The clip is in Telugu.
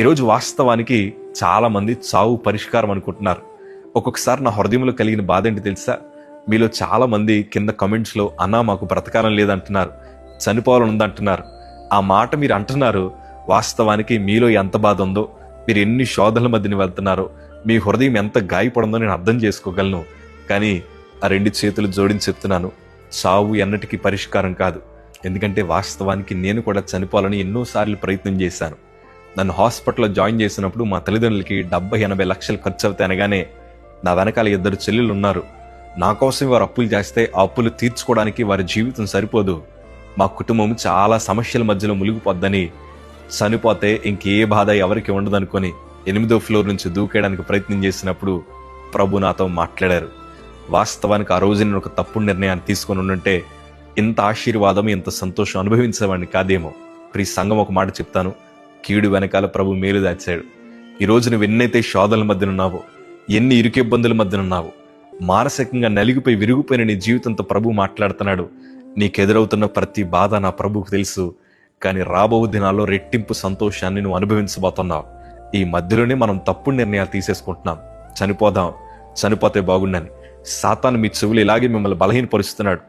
ఈరోజు వాస్తవానికి చాలామంది చావు పరిష్కారం అనుకుంటున్నారు. ఒక్కొక్కసారి నా హృదయంలో కలిగిన బాధ ఏంటి తెలుసా? మీలో చాలామంది కింద కమెంట్స్లో అన్నా మాకు బ్రతకాలం లేదంటున్నారు, చనిపోవాలని ఉందంటున్నారు. ఆ మాట మీరు అంటున్నారు, వాస్తవానికి మీలో ఎంత బాధ ఉందో, మీరు ఎన్ని శోధనల మధ్యని వెళ్తున్నారో, మీ హృదయం ఎంత గాయపడిందో నేను అర్థం చేసుకోగలను. కానీ ఆ రెండు చేతులు జోడించి చెప్తున్నాను, చావు ఎన్నటికీ పరిష్కారం కాదు. ఎందుకంటే వాస్తవానికి నేను కూడా చనిపోవాలని ఎన్నోసార్లు ప్రయత్నం చేశాను. నన్ను హాస్పిటల్లో జాయిన్ చేసినప్పుడు మా తల్లిదండ్రులకి 70-80 లక్షలు ఖర్చు అవుతాయి అనగానే నా వెనకాల 2 చెల్లెళ్ళు ఉన్నారు. నా కోసం వారు అప్పులు చేస్తే ఆ అప్పులు తీర్చుకోవడానికి వారి జీవితం సరిపోదు, మా కుటుంబం చాలా సమస్యల మధ్యలో మునిగిపోద్దని, చనిపోతే ఇంకే బాధ ఎవరికి ఉండదనుకొని 8వ ఫ్లోర్ నుంచి దూకేయడానికి ప్రయత్నం చేసినప్పుడు ప్రభు నాతో మాట్లాడారు. వాస్తవానికి ఆ రోజు నేను ఒక తప్పుడు నిర్ణయాన్ని తీసుకొని ఉండుంటే ఇంత ఆశీర్వాదం, ఇంత సంతోషం అనుభవించేవాడిని కాదేమో. ప్రియ సంఘం, ఒక మాట చెప్తాను, కీడు వెనకాల ప్రభు మేలు దాచాడు. ఈరోజు నువ్వు ఎన్నైతే శోధనల మధ్యన ఉన్నావో, ఎన్ని ఇరుకు ఇబ్బందుల మధ్యన ఉన్నావో, మానసికంగా నలిగిపోయి విరిగిపోయిన నీ జీవితంతో ప్రభు మాట్లాడుతున్నాడు. నీకెదురవుతున్న ప్రతి బాధ నా ప్రభువుకు తెలుసు. కానీ రాబో దినాల్లో రెట్టింపు సంతోషాన్ని నువ్వు అనుభవించబోతున్నావు. ఈ మధ్యలోనే మనం తప్పుడు నిర్ణయాలు తీసేసుకుంటున్నాం. చనిపోతే బాగుండని సాతాను మీ చెవులు ఇలాగే మిమ్మల్ని బలహీనపరుస్తున్నాడు.